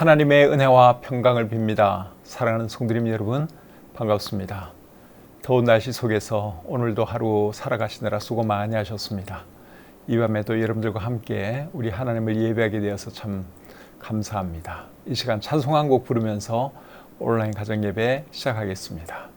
하나님의 은혜와 평강을 빕니다. 사랑하는 성도님 여러분, 반갑습니다. 더운 날씨 속에서 오늘도 하루 살아가시느라 수고 많이 하셨습니다. 이 밤에도 여러분들과 함께 우리 하나님을 예배하게 되어서 참 감사합니다. 이 시간 찬송 한 곡 부르면서 온라인 가정 예배 시작하겠습니다.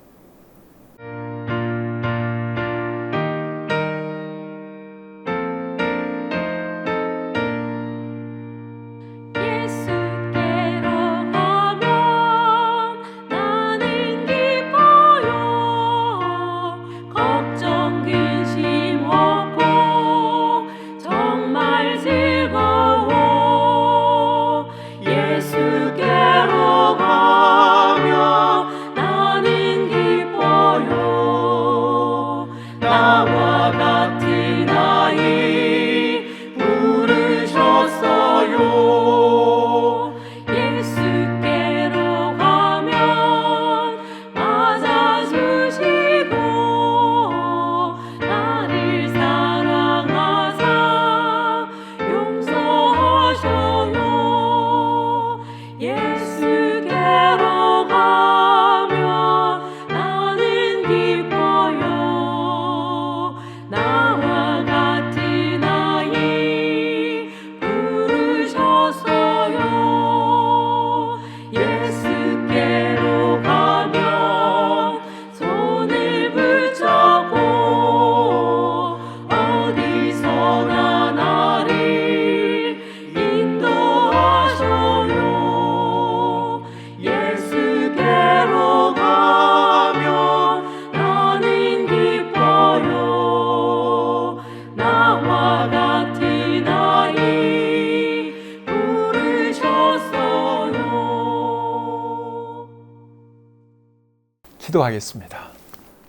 기도하겠습니다.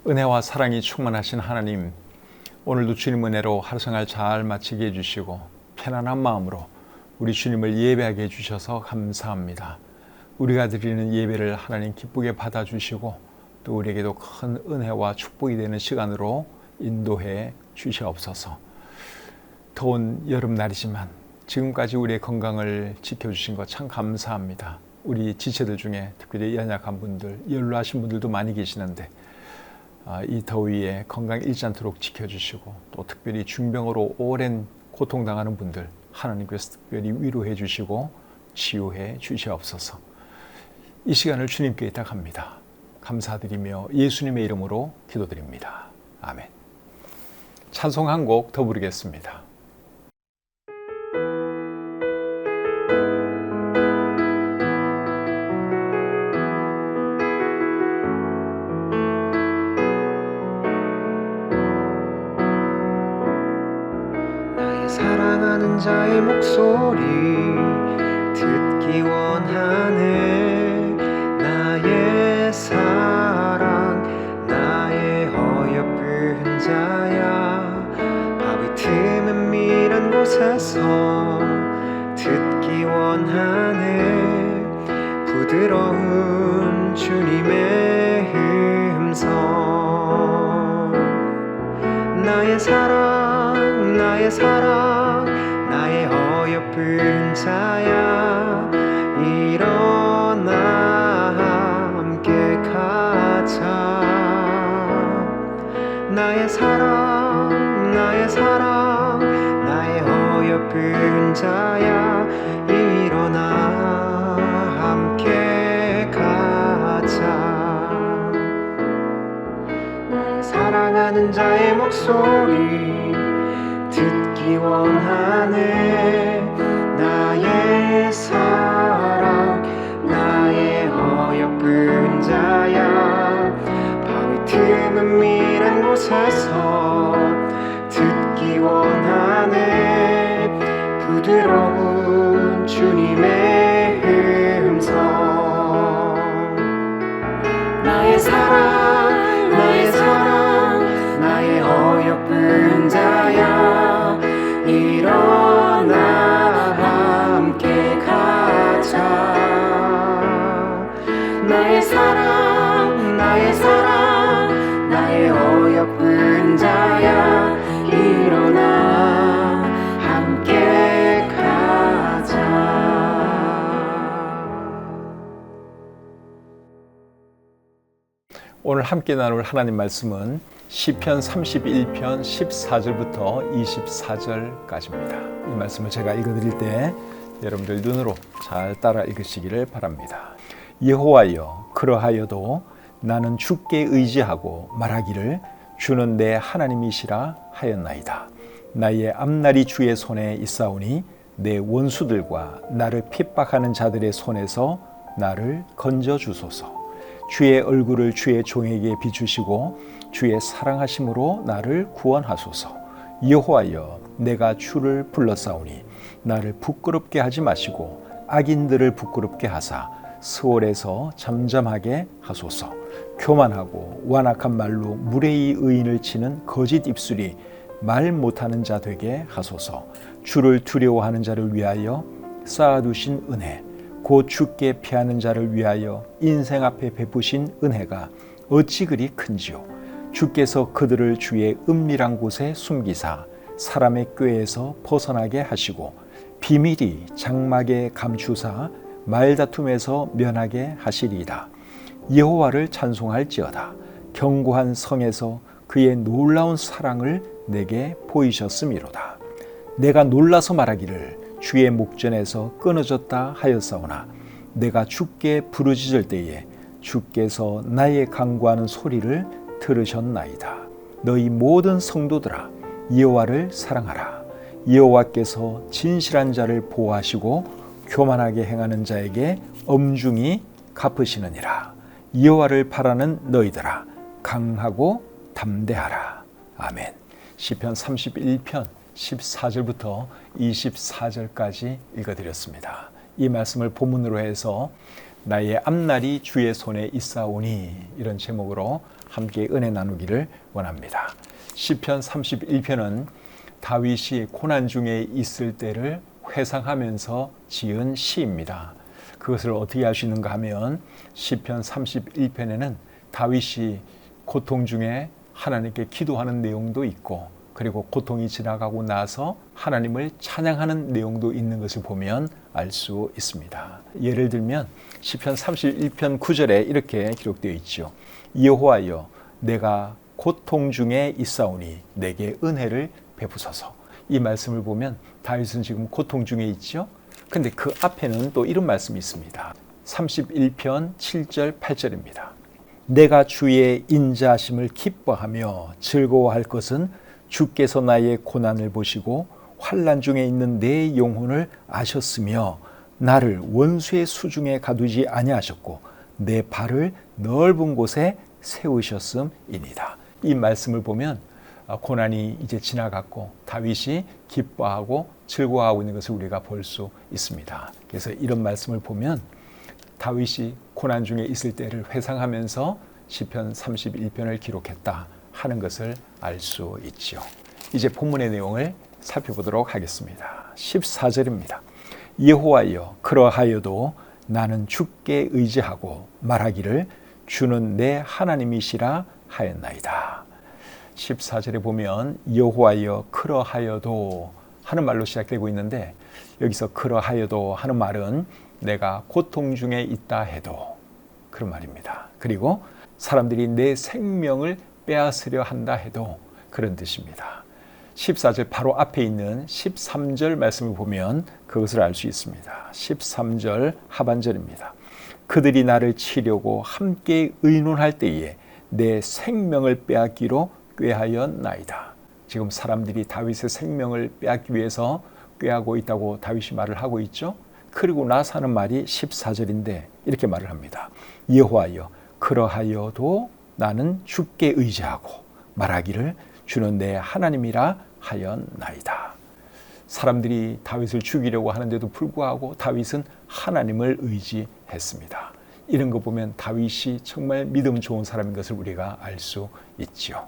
은혜와 사랑이 충만하신 하나님, 오늘도 주님 은혜로 하루 생활 잘 마치게 해주시고 편안한 마음으로 우리 주님을 예배하게 해주셔서 감사합니다. 우리가 드리는 예배를 하나님 기쁘게 받아주시고 또 우리에게도 큰 은혜와 축복이 되는 시간으로 인도해 주시옵소서. 더운 여름날이지만 지금까지 우리의 건강을 지켜주신 것 참 감사합니다. 우리 지체들 중에 특별히 연약한 분들, 연로하신 분들도 많이 계시는데 이 더위에 건강 잃지 않도록 지켜주시고 또 특별히 중병으로 오랜 고통당하는 분들 하나님께서 특별히 위로해 주시고 치유해 주시옵소서. 이 시간을 주님께 의탁합니다. 감사드리며 예수님의 이름으로 기도드립니다. 아멘. 찬송 한 곡 더 부르겠습니다. 사랑하는 자의 목소리 듣기 원하네. 나의 사랑 나의 어여쁜 자야. 바위 틈은 미란 곳에서 듣기 원하네. 부드러운 주님의 음성. 나의 사랑 나의 사랑 나의 어여쁜 자야. 일어나 함께 가자. 나의 사랑 나의 사랑 나의 어여쁜 자야. 일어나 함께 가자. 나의 사랑하는 자의 목소리 듣기 원하네. 나의 사랑 나의 어여쁜 자야. 바위 틈은 미란 곳에서 듣기 원하네. 부드러운 주님의 음성. 나의 사랑 나의 사랑 나의 어여쁜 자야. 일어나 함께 나눌 하나님 말씀은 시편 31편 14절부터 24절까지입니다. 이 말씀을 제가 읽어드릴 때 여러분들 눈으로 잘 따라 읽으시기를 바랍니다. 여호와여, 그러하여도 나는 주께 의지하고 말하기를 주는 내 하나님이시라 하였나이다. 나의 앞날이 주의 손에 있사오니 내 원수들과 나를 핍박하는 자들의 손에서 나를 건져 주소서. 주의 얼굴을 주의 종에게 비추시고 주의 사랑하심으로 나를 구원하소서. 여호와여, 내가 주를 불렀사오니 나를 부끄럽게 하지 마시고 악인들을 부끄럽게 하사 스월에서 잠잠하게 하소서. 교만하고 완악한 말로 무례히 의인을 치는 거짓 입술이 말 못하는 자 되게 하소서. 주를 두려워하는 자를 위하여 쌓아두신 은혜, 곧 주께 피하는 자를 위하여 인생 앞에 베푸신 은혜가 어찌 그리 큰지요. 주께서 그들을 주의 은밀한 곳에 숨기사 사람의 꾀에서 벗어나게 하시고 비밀이 장막에 감추사 말다툼에서 면하게 하시리이다. 여호와를 찬송할지어다. 견고한 성에서 그의 놀라운 사랑을 내게 보이셨음이로다. 내가 놀라서 말하기를 주의 목전에서 끊어졌다 하였사오나 내가 주께 부르짖을 때에 주께서 나의 간구하는 소리를 들으셨나이다. 너희 모든 성도들아, 여호와를 사랑하라. 여호와께서 진실한 자를 보호하시고 교만하게 행하는 자에게 엄중히 갚으시느니라. 여호와를 바라는 너희들아, 강하고 담대하라. 아멘. 시편 31편 14절부터 24절까지 읽어드렸습니다. 이 말씀을 본문으로 해서 나의 앞날이 주의 손에 있사오니 이런 제목으로 함께 은혜 나누기를 원합니다. 시편 31편은 다윗이 고난 중에 있을 때를 회상하면서 지은 시입니다. 그것을 어떻게 알 수 있는가 하면 시편 31편에는 다윗이 고통 중에 하나님께 기도하는 내용도 있고 그리고 고통이 지나가고 나서 하나님을 찬양하는 내용도 있는 것을 보면 알 수 있습니다. 예를 들면 시편 31편 9절에 이렇게 기록되어 있죠. 여호와여, 내가 고통 중에 있사오니 내게 은혜를 베푸소서. 이 말씀을 보면 다윗은 지금 고통 중에 있죠. 근데 그 앞에는 또 이런 말씀이 있습니다. 31편 7절 8절입니다. 내가 주의 인자하심을 기뻐하며 즐거워할 것은 주께서 나의 고난을 보시고 환난 중에 있는 내 영혼을 아셨으며 나를 원수의 수중에 가두지 아니하셨고 내 발을 넓은 곳에 세우셨음이니이다. 이 말씀을 보면 고난이 이제 지나갔고 다윗이 기뻐하고 즐거워하고 있는 것을 우리가 볼 수 있습니다. 그래서 이런 말씀을 보면 다윗이 고난 중에 있을 때를 회상하면서 시편 31편을 기록했다 하는 것을 알 수 있죠. 이제 본문의 내용을 살펴보도록 하겠습니다. 14절입니다. 여호와여, 그러하여도 나는 주께 의지하고 말하기를 주는 내 하나님이시라 하였나이다. 14절에 보면 여호와여, 그러하여도 하는 말로 시작되고 있는데 여기서 그러하여도 하는 말은 내가 고통 중에 있다 해도 그런 말입니다. 그리고 사람들이 내 생명을 빼앗으려 한다 해도 그런 뜻입니다. 14절 바로 앞에 있는 13절 말씀을 보면 그것을 알 수 있습니다. 13절 하반절입니다. 그들이 나를 치려고 함께 의논할 때에 내 생명을 빼앗기로 꾀하였나이다. 지금 사람들이 다윗의 생명을 빼앗기 위해서 꾀하고 있다고 다윗이 말을 하고 있죠. 그리고 나서 하는 말이 14절인데 이렇게 말을 합니다. 여호와여, 그러하여도 나는 주께 의지하고 말하기를 주는 내 하나님이라 하였나이다. 사람들이 다윗을 죽이려고 하는데도 불구하고 다윗은 하나님을 의지했습니다. 이런 거 보면 다윗이 정말 믿음 좋은 사람인 것을 우리가 알 수 있죠.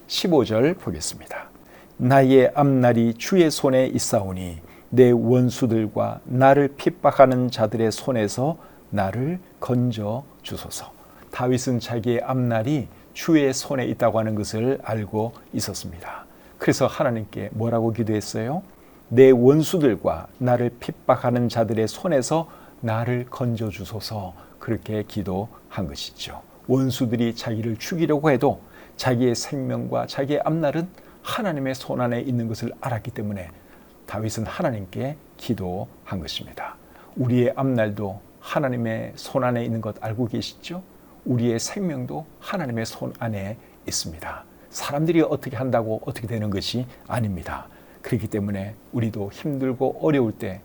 15절 보겠습니다. 나의 앞날이 주의 손에 있사오니 내 원수들과 나를 핍박하는 자들의 손에서 나를 건져 주소서. 다윗은 자기의 앞날이 주의 손에 있다고 하는 것을 알고 있었습니다. 그래서 하나님께 뭐라고 기도했어요? 내 원수들과 나를 핍박하는 자들의 손에서 나를 건져 주소서. 그렇게 기도한 것이죠. 원수들이 자기를 죽이려고 해도 자기의 생명과 자기의 앞날은 하나님의 손안에 있는 것을 알았기 때문에 다윗은 하나님께 기도한 것입니다. 우리의 앞날도 하나님의 손안에 있는 것 알고 계시죠? 우리의 생명도 하나님의 손안에 있습니다. 사람들이 어떻게 한다고 어떻게 되는 것이 아닙니다. 그렇기 때문에 우리도 힘들고 어려울 때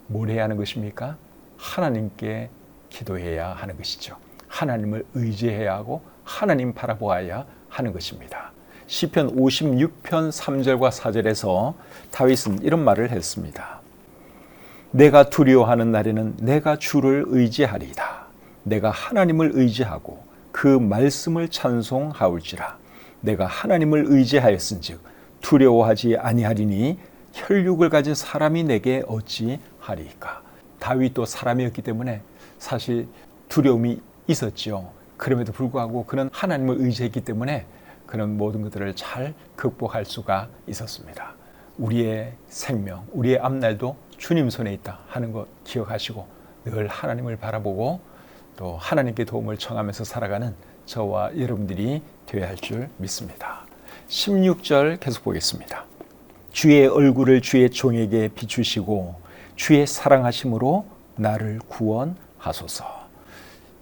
뭘 해야 하는 것입니까? 하나님께 기도해야 하는 것이죠. 하나님을 의지해야 하고 하나님 바라보아야 하는 것입니다. 시편 56편 3절과 4절에서 다윗은 이런 말을 했습니다. 내가 두려워하는 날에는 내가 주를 의지하리이다. 내가 하나님을 의지하고 그 말씀을 찬송하올지라. 내가 하나님을 의지하였은즉 두려워하지 아니하리니 혈육을 가진 사람이 내게 어찌하리이까. 다윗도 사람이었기 때문에 사실 두려움이 있었죠. 그럼에도 불구하고 그는 하나님을 의지했기 때문에 그런 모든 것들을 잘 극복할 수가 있었습니다. 우리의 생명, 우리의 앞날도 주님 손에 있다 하는 것 기억하시고 늘 하나님을 바라보고 또 하나님께 도움을 청하면서 살아가는 저와 여러분들이 되어야 할 줄 믿습니다. 16절 계속 보겠습니다. 주의 얼굴을 주의 종에게 비추시고 주의 사랑하심으로 나를 구원하소서.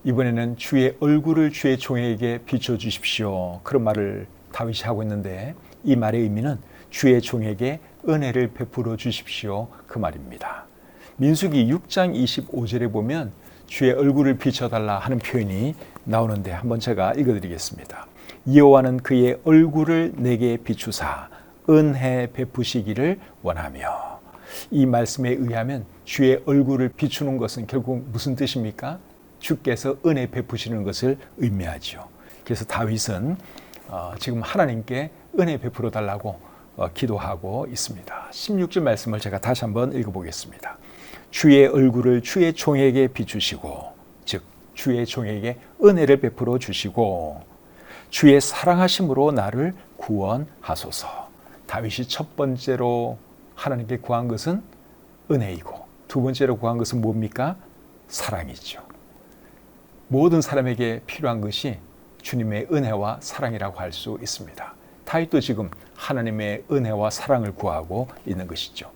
이번에는 주의 얼굴을 주의 종에게 비춰주십시오. 그런 말을 다윗이 하고 있는데 이 말의 의미는 주의 종에게 은혜를 베풀어 주십시오. 그 말입니다. 민수기 6장 25절에 보면 주의 얼굴을 비춰달라 하는 표현이 나오는데 한번 제가 읽어드리겠습니다. 여호와는 그의 얼굴을 내게 비추사 은혜 베푸시기를 원하며. 이 말씀에 의하면 주의 얼굴을 비추는 것은 결국 무슨 뜻입니까? 주께서 은혜 베푸시는 것을 의미하죠. 그래서 다윗은 지금 하나님께 은혜 베풀어 달라고 기도하고 있습니다. 16절 말씀을 제가 다시 한번 읽어보겠습니다. 주의 얼굴을 주의 종에게 비추시고 즉 주의 종에게 은혜를 베풀어 주시고 주의 사랑하심으로 나를 구원하소서. 다윗이 첫 번째로 하나님께 구한 것은 은혜이고 두 번째로 구한 것은 뭡니까? 사랑이죠. 모든 사람에게 필요한 것이 주님의 은혜와 사랑이라고 할 수 있습니다. 다윗도 지금 하나님의 은혜와 사랑을 구하고 있는 것이죠.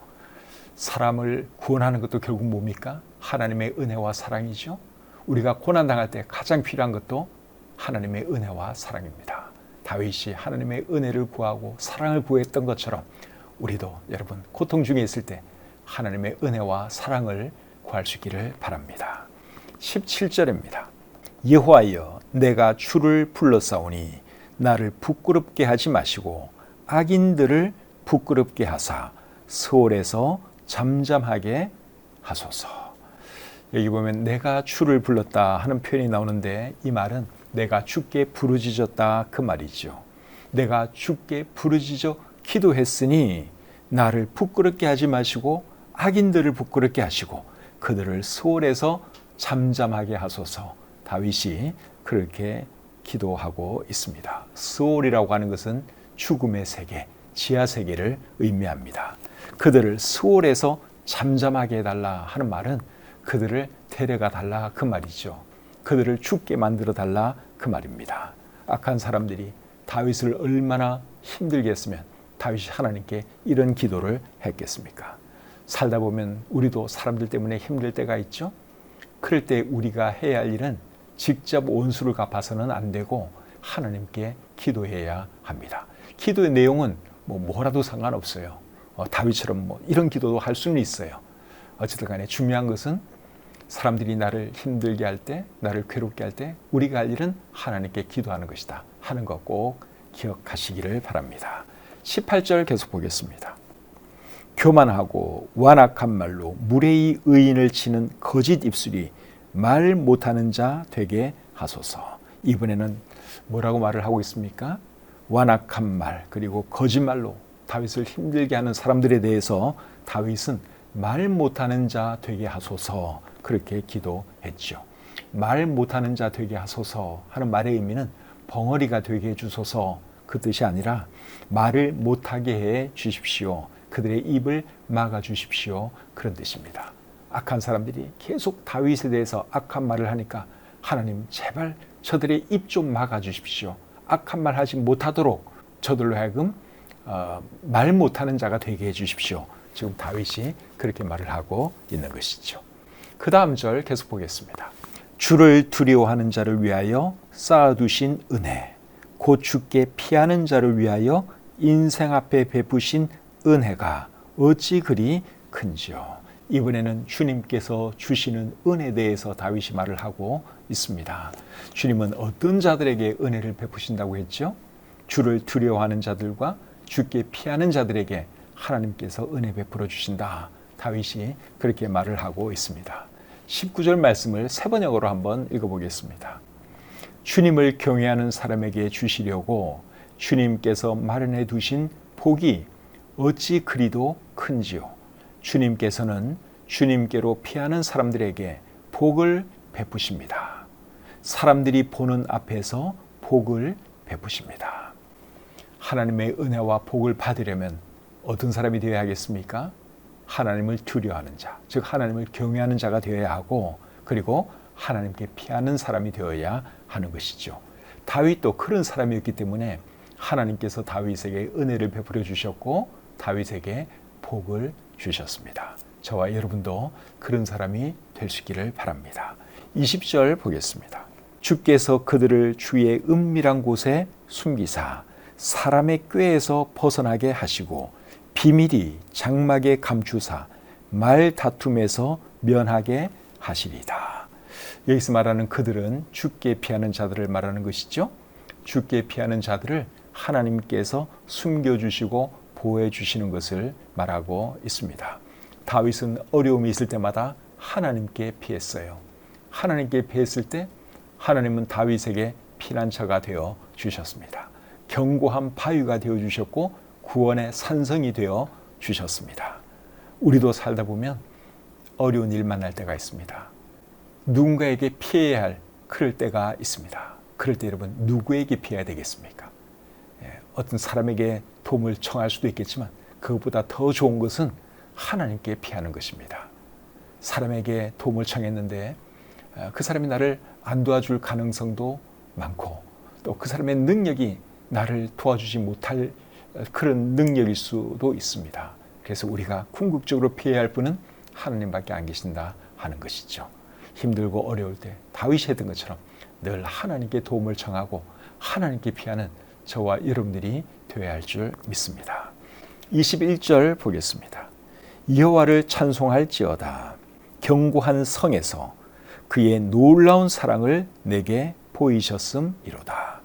사람을 구원하는 것도 결국 뭡니까? 하나님의 은혜와 사랑이죠. 우리가 고난당할 때 가장 필요한 것도 하나님의 은혜와 사랑입니다. 다윗이 하나님의 은혜를 구하고 사랑을 구했던 것처럼 우리도 여러분 고통 중에 있을 때 하나님의 은혜와 사랑을 구할 수 있기를 바랍니다. 17절입니다. 여호와여 내가 주를 불러싸오니 나를 부끄럽게 하지 마시고 악인들을 부끄럽게 하사 서울에서 잠잠하게 하소서. 여기 보면 내가 주를 불렀다 하는 표현이 나오는데 이 말은 내가 주께 부르짖었다 그 말이죠. 내가 주께 부르짖어 기도했으니 나를 부끄럽게 하지 마시고 악인들을 부끄럽게 하시고 그들을 서울에서 잠잠하게 하소서. 다윗이 그렇게 기도하고 있습니다. 스올이라고 하는 것은 죽음의 세계, 지하 세계를 의미합니다. 그들을 스올에서 잠잠하게 해달라 하는 말은 그들을 데려가 달라 그 말이죠. 그들을 죽게 만들어 달라 그 말입니다. 악한 사람들이 다윗을 얼마나 힘들게 했으면 다윗이 하나님께 이런 기도를 했겠습니까? 살다 보면 우리도 사람들 때문에 힘들 때가 있죠. 그럴 때 우리가 해야 할 일은 직접 원수를 갚아서는 안 되고 하나님께 기도해야 합니다. 기도의 내용은 뭐라도 상관없어요. 다윗처럼 이런 기도도 할 수는 있어요. 어쨌든 간에 중요한 것은 사람들이 나를 힘들게 할 때, 나를 괴롭게 할 때 우리가 할 일은 하나님께 기도하는 것이다 하는 것 꼭 기억하시기를 바랍니다. 18절 계속 보겠습니다. 교만하고 완악한 말로 무례히 의인을 치는 거짓 입술이 말 못하는 자 되게 하소서. 이번에는 뭐라고 말을 하고 있습니까? 완악한 말 그리고 거짓말로 다윗을 힘들게 하는 사람들에 대해서 다윗은 말 못하는 자 되게 하소서 그렇게 기도했죠. 말 못하는 자 되게 하소서 하는 말의 의미는 벙어리가 되게 해주소서 그 뜻이 아니라 말을 못하게 해 주십시오. 그들의 입을 막아 주십시오. 그런 뜻입니다. 악한 사람들이 계속 다윗에 대해서 악한 말을 하니까 하나님 제발 저들의 입 좀 막아주십시오. 악한 말 하지 못하도록 저들로 하여금 말 못하는 자가 되게 해주십시오. 지금 다윗이 그렇게 말을 하고 있는 것이죠. 그 다음 절 계속 보겠습니다. 주를 두려워하는 자를 위하여 쌓아두신 은혜, 곧 주께 피하는 자를 위하여 인생 앞에 베푸신 은혜가 어찌 그리 큰지요. 이번에는 주님께서 주시는 은혜에 대해서 다윗이 말을 하고 있습니다. 주님은 어떤 자들에게 은혜를 베푸신다고 했죠? 주를 두려워하는 자들과 주께 피하는 자들에게 하나님께서 은혜 베풀어 주신다. 다윗이 그렇게 말을 하고 있습니다. 19절 말씀을 세 번역으로 한번 읽어보겠습니다. 주님을 경외하는 사람에게 주시려고 주님께서 마련해 두신 복이 어찌 그리도 큰지요. 주님께서는 주님께로 피하는 사람들에게 복을 베푸십니다. 사람들이 보는 앞에서 복을 베푸십니다. 하나님의 은혜와 복을 받으려면 어떤 사람이 되어야 하겠습니까? 하나님을 두려워하는 자, 즉 하나님을 경외하는 자가 되어야 하고, 그리고 하나님께 피하는 사람이 되어야 하는 것이죠. 다윗도 그런 사람이었기 때문에 하나님께서 다윗에게 은혜를 베풀어 주셨고 다윗에게 복을 주셨습니다. 저와 여러분도 그런 사람이 될 수 있기를 바랍니다. 20절 보겠습니다. 주께서 그들을 주의 은밀한 곳에 숨기사 사람의 꾀에서 벗어나게 하시고 비밀이 장막에 감추사 말 다툼에서 면하게 하시리다. 여기서 말하는 그들은 주께 피하는 자들을 말하는 것이죠. 주께 피하는 자들을 하나님께서 숨겨주시고 보호해 주시는 것을 말하고 있습니다. 다윗은 어려움이 있을 때마다 하나님께 피했어요. 하나님께 피했을 때 하나님은 다윗에게 피난처가 되어 주셨습니다. 견고한 바위가 되어 주셨고 구원의 산성이 되어 주셨습니다. 우리도 살다 보면 어려운 일 만날 때가 있습니다. 누군가에게 피해야 할 그럴 때가 있습니다. 그럴 때 여러분 누구에게 피해야 되겠습니까? 어떤 사람에게 도움을 청할 수도 있겠지만 그것보다 더 좋은 것은 하나님께 피하는 것입니다. 사람에게 도움을 청했는데 그 사람이 나를 안 도와줄 가능성도 많고 또 그 사람의 능력이 나를 도와주지 못할 그런 능력일 수도 있습니다. 그래서 우리가 궁극적으로 피해야 할 분은 하나님밖에 안 계신다 하는 것이죠. 힘들고 어려울 때 다윗이 했던 것처럼 늘 하나님께 도움을 청하고 하나님께 피하는 저와 여러분들이 되어야 할 줄 믿습니다. 21절 보겠습니다. 여호와를 찬송할지어다. 견고한 성에서 그의 놀라운 사랑을 내게 보이셨음이로다.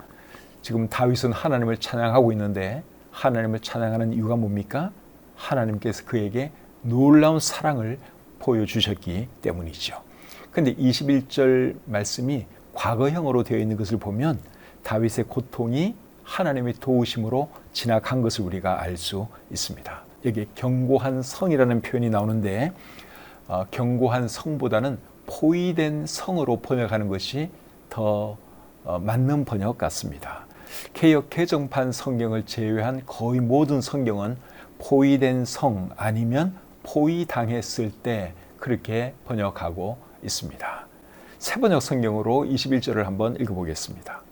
지금 다윗은 하나님을 찬양하고 있는데 하나님을 찬양하는 이유가 뭡니까? 하나님께서 그에게 놀라운 사랑을 보여주셨기 때문이죠. 그런데 21절 말씀이 과거형으로 되어 있는 것을 보면 다윗의 고통이 하나님의 도우심으로 지나간 것을 우리가 알 수 있습니다. 여기 견고한 성이라는 표현이 나오는데 견고한 성보다는 포위된 성으로 번역하는 것이 더 맞는 번역 같습니다. 개역 개정판 성경을 제외한 거의 모든 성경은 포위된 성 아니면 포위당했을 때 그렇게 번역하고 있습니다. 새번역 성경으로 21절을 한번 읽어보겠습니다.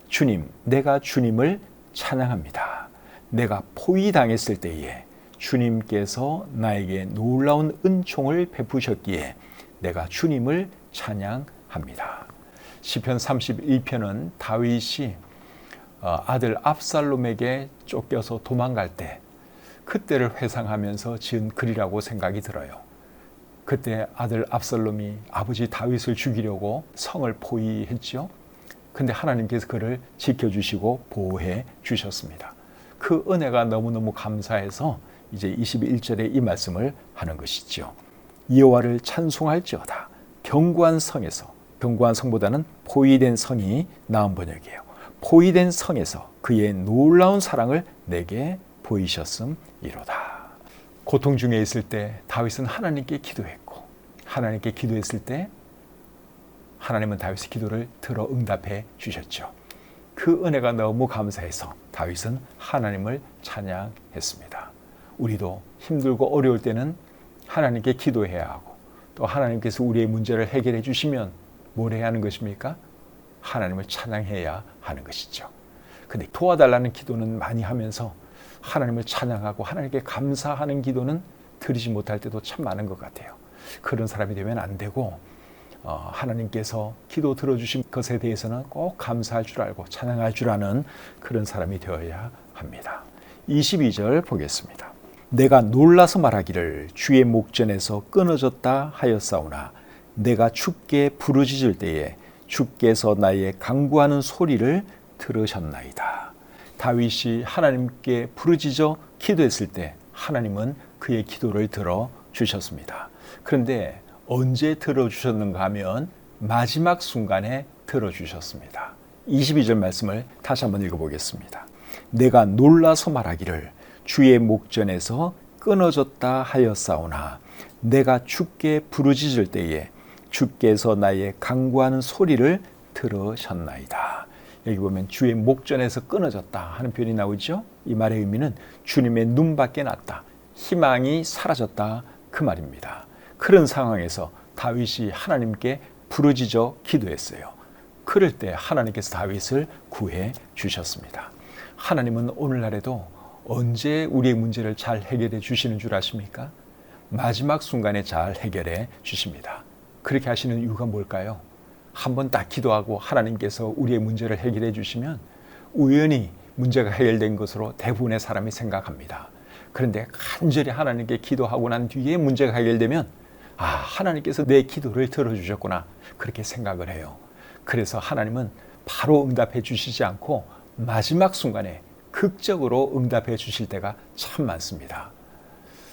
주님, 내가 주님을 찬양합니다. 내가 포위당했을 때에 주님께서 나에게 놀라운 은총을 베푸셨기에 내가 주님을 찬양합니다. 시편 31편은 다윗이 아들 압살롬에게 쫓겨서 도망갈 때 그때를 회상하면서 지은 글이라고 생각이 들어요. 그때 아들 압살롬이 아버지 다윗을 죽이려고 성을 포위했죠. 근데 하나님께서 그를 지켜주시고 보호해 주셨습니다. 그 은혜가 너무너무 감사해서 이제 21절에 이 말씀을 하는 것이죠. 여호와를 찬송할지어다. 견고한 성에서, 견고한 성보다는 포위된 성이 나은 번역이에요. 포위된 성에서 그의 놀라운 사랑을 내게 보이셨음이로다. 고통 중에 있을 때 다윗은 하나님께 기도했고 하나님께 기도했을 때 하나님은 다윗의 기도를 들어 응답해 주셨죠. 그 은혜가 너무 감사해서 다윗은 하나님을 찬양했습니다. 우리도 힘들고 어려울 때는 하나님께 기도해야 하고 또 하나님께서 우리의 문제를 해결해 주시면 뭘 해야 하는 것입니까? 하나님을 찬양해야 하는 것이죠. 근데 도와달라는 기도는 많이 하면서 하나님을 찬양하고 하나님께 감사하는 기도는 드리지 못할 때도 참 많은 것 같아요. 그런 사람이 되면 안 되고 하나님께서 기도 들어주신 것에 대해서는 꼭 감사할 줄 알고 찬양할 줄 아는 그런 사람이 되어야 합니다. 22절 보겠습니다. 내가 놀라서 말하기를 주의 목전에서 끊어졌다 하였사오나 내가 주께 부르짖을 때에 주께서 나의 간구하는 소리를 들으셨나이다. 다윗이 하나님께 부르짖어 기도했을 때 하나님은 그의 기도를 들어주셨습니다. 그런데 언제 들어주셨는가 하면 마지막 순간에 들어주셨습니다. 22절 말씀을 다시 한번 읽어보겠습니다. 내가 놀라서 말하기를 주의 목전에서 끊어졌다 하였사오나 내가 주께 부르짖을 때에 주께서 나의 간구하는 소리를 들으셨나이다. 여기 보면 주의 목전에서 끊어졌다 하는 표현이 나오죠. 이 말의 의미는 주님의 눈밖에 났다, 희망이 사라졌다 그 말입니다. 그런 상황에서 다윗이 하나님께 부르짖어 기도했어요. 그럴 때 하나님께서 다윗을 구해 주셨습니다. 하나님은 오늘날에도 언제 우리의 문제를 잘 해결해 주시는 줄 아십니까? 마지막 순간에 잘 해결해 주십니다. 그렇게 하시는 이유가 뭘까요? 한번 딱 기도하고 하나님께서 우리의 문제를 해결해 주시면 우연히 문제가 해결된 것으로 대부분의 사람이 생각합니다. 그런데 간절히 하나님께 기도하고 난 뒤에 문제가 해결되면 하나님께서 내 기도를 들어주셨구나 그렇게 생각을 해요. 그래서 하나님은 바로 응답해 주시지 않고 마지막 순간에 극적으로 응답해 주실 때가 참 많습니다.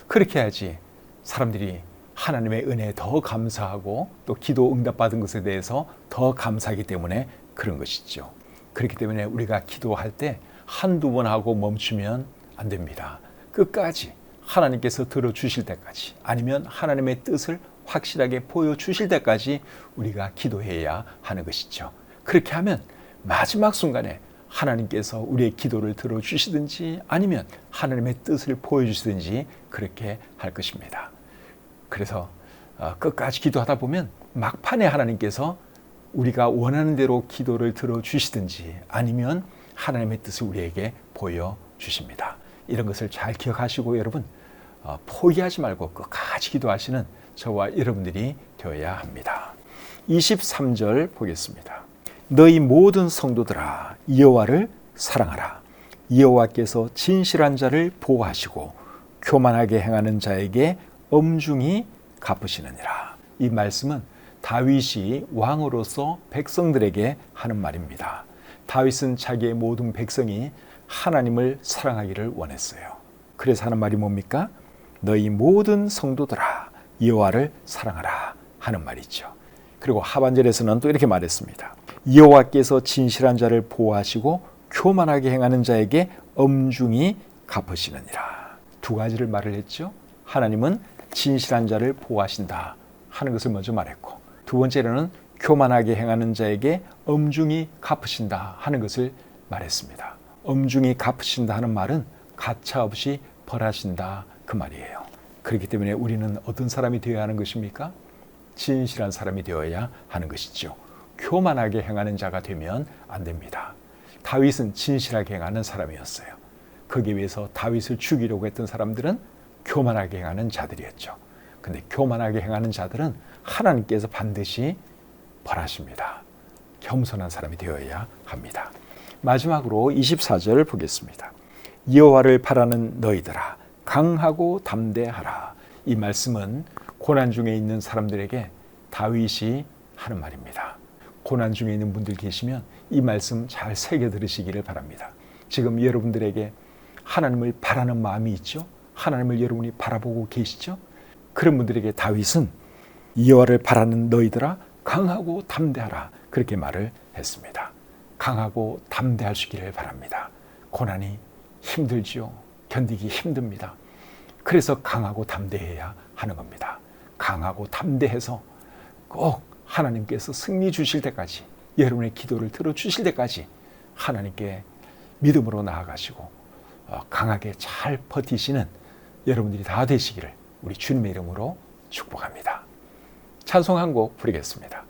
그렇게 해야지 사람들이 하나님의 은혜에 더 감사하고 또 기도 응답받은 것에 대해서 더 감사하기 때문에 그런 것이죠. 그렇기 때문에 우리가 기도할 때 한두 번 하고 멈추면 안 됩니다. 끝까지 하나님께서 들어주실 때까지 아니면 하나님의 뜻을 확실하게 보여주실 때까지 우리가 기도해야 하는 것이죠. 그렇게 하면 마지막 순간에 하나님께서 우리의 기도를 들어주시든지 아니면 하나님의 뜻을 보여주시든지 그렇게 할 것입니다. 그래서 끝까지 기도하다 보면 막판에 하나님께서 우리가 원하는 대로 기도를 들어주시든지 아니면 하나님의 뜻을 우리에게 보여주십니다. 이런 것을 잘 기억하시고 여러분 포기하지 말고 끝까지 기도하시는 저와 여러분들이 되어야 합니다. 23절 보겠습니다. 너희 모든 성도들아 여호와를 사랑하라. 여호와께서 진실한 자를 보호하시고 교만하게 행하는 자에게 엄중히 갚으시느니라. 이 말씀은 다윗이 왕으로서 백성들에게 하는 말입니다. 다윗은 자기의 모든 백성이 하나님을 사랑하기를 원했어요. 그래서 하는 말이 뭡니까? 너희 모든 성도들아 여호와를 사랑하라 하는 말이죠. 그리고 하반절에서는 또 이렇게 말했습니다. 여호와께서 진실한 자를 보호하시고 교만하게 행하는 자에게 엄중히 갚으시느니라. 두 가지를 말을 했죠. 하나님은 진실한 자를 보호하신다 하는 것을 먼저 말했고 두 번째로는 교만하게 행하는 자에게 엄중히 갚으신다 하는 것을 말했습니다. 엄중히 갚으신다 하는 말은 가차없이 벌하신다 그 말이에요. 그렇기 때문에 우리는 어떤 사람이 되어야 하는 것입니까? 진실한 사람이 되어야 하는 것이죠. 교만하게 행하는 자가 되면 안 됩니다. 다윗은 진실하게 행하는 사람이었어요. 거기에 비해서 다윗을 죽이려고 했던 사람들은 교만하게 행하는 자들이었죠. 근데 교만하게 행하는 자들은 하나님께서 반드시 벌하십니다. 겸손한 사람이 되어야 합니다. 마지막으로 24절 보겠습니다. 여호와를 바라는 너희들아 강하고 담대하라. 이 말씀은 고난 중에 있는 사람들에게 다윗이 하는 말입니다. 고난 중에 있는 분들 계시면 이 말씀 잘 새겨 들으시기를 바랍니다. 지금 여러분들에게 하나님을 바라는 마음이 있죠? 하나님을 여러분이 바라보고 계시죠? 그런 분들에게 다윗은 여호와를 바라는 너희들아 강하고 담대하라 그렇게 말을 했습니다. 강하고 담대하시기를 바랍니다. 고난이 힘들지요. 견디기 힘듭니다. 그래서 강하고 담대해야 하는 겁니다. 강하고 담대해서 꼭 하나님께서 승리 주실 때까지 여러분의 기도를 들어주실 때까지 하나님께 믿음으로 나아가시고 강하게 잘 버티시는 여러분들이 다 되시기를 우리 주님의 이름으로 축복합니다. 찬송 한 곡 부르겠습니다.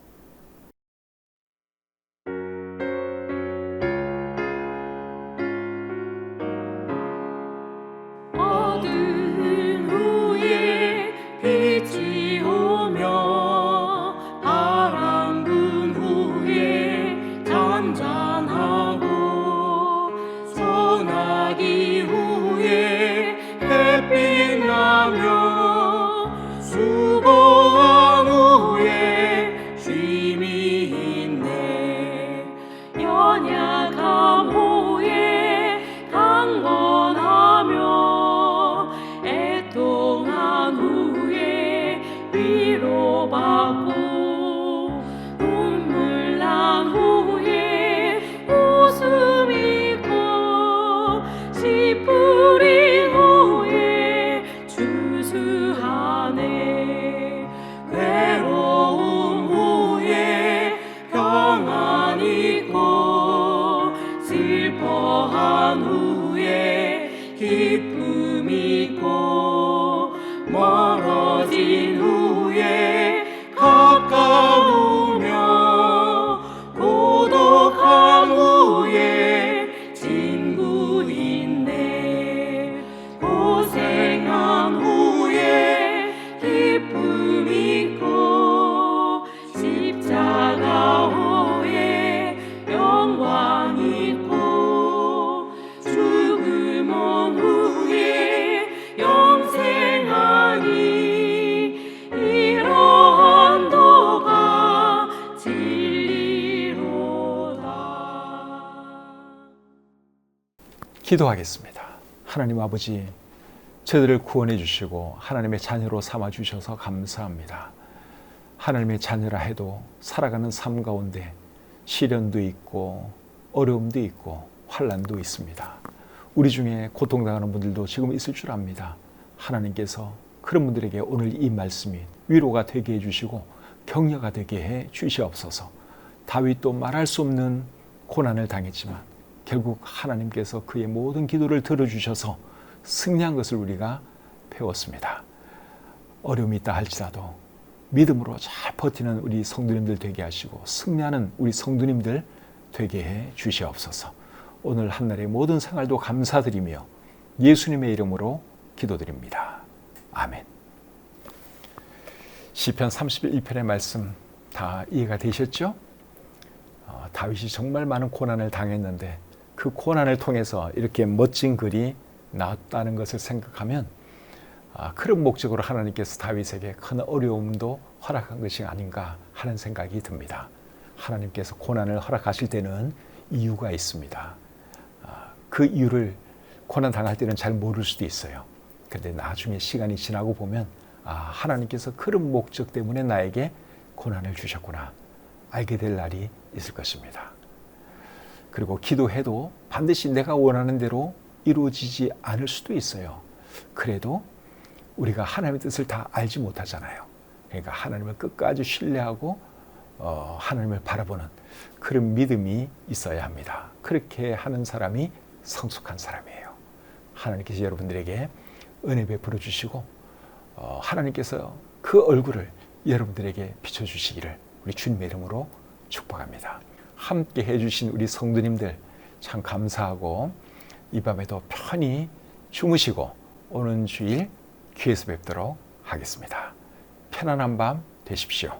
경건하며 수고한 후에 쉼이 있네. 연약함 후에 강건하며 애통한 후에 위로받고 눈물 난 후에 웃음 있고 씨 뿌린 후에 주수하네. 외로움 후에 평안 있고 슬퍼한 후에 기쁨 있고 멀어진 후에 가까우며 고독한 후에 친구 있네. 고생한 후에 기쁨 있고 십자가 후에 영광 있고 죽음 온 후에 영생하니 이러한 도가 진리로다. 기도하겠습니다. 하나님 아버지, 저희들을 구원해 주시고 하나님의 자녀로 삼아 주셔서 감사합니다. 하나님의 자녀라 해도 살아가는 삶 가운데 시련도 있고 어려움도 있고 환난도 있습니다. 우리 중에 고통당하는 분들도 지금 있을 줄 압니다. 하나님께서 그런 분들에게 오늘 이 말씀이 위로가 되게 해주시고 격려가 되게 해 주시옵소서. 다윗도 말할 수 없는 고난을 당했지만 결국 하나님께서 그의 모든 기도를 들어주셔서 승리한 것을 우리가 배웠습니다. 어려움이 있다 할지라도 믿음으로 잘 버티는 우리 성도님들 되게 하시고 승리하는 우리 성도님들 되게 해 주시옵소서. 오늘 한날의 모든 생활도 감사드리며 예수님의 이름으로 기도드립니다. 아멘. 시편 31편의 말씀 다 이해가 되셨죠? 다윗이 정말 많은 고난을 당했는데 그 고난을 통해서 이렇게 멋진 글이 나왔다는 것을 생각하면 그런 목적으로 하나님께서 다윗에게 큰 어려움도 허락한 것이 아닌가 하는 생각이 듭니다. 하나님께서 고난을 허락하실 때는 이유가 있습니다. 그 이유를 고난 당할 때는 잘 모를 수도 있어요. 그런데 나중에 시간이 지나고 보면 하나님께서 그런 목적 때문에 나에게 고난을 주셨구나 알게 될 날이 있을 것입니다. 그리고 기도해도 반드시 내가 원하는 대로 이루어지지 않을 수도 있어요. 그래도 우리가 하나님의 뜻을 다 알지 못하잖아요. 그러니까 하나님을 끝까지 신뢰하고 하나님을 바라보는 그런 믿음이 있어야 합니다. 그렇게 하는 사람이 성숙한 사람이에요. 하나님께서 여러분들에게 은혜 베풀어 주시고 하나님께서 그 얼굴을 여러분들에게 비춰주시기를 우리 주님의 이름으로 축복합니다. 함께 해주신 우리 성도님들 참 감사하고 이 밤에도 편히 주무시고 오는 주일 귀에서 뵙도록 하겠습니다. 편안한 밤 되십시오.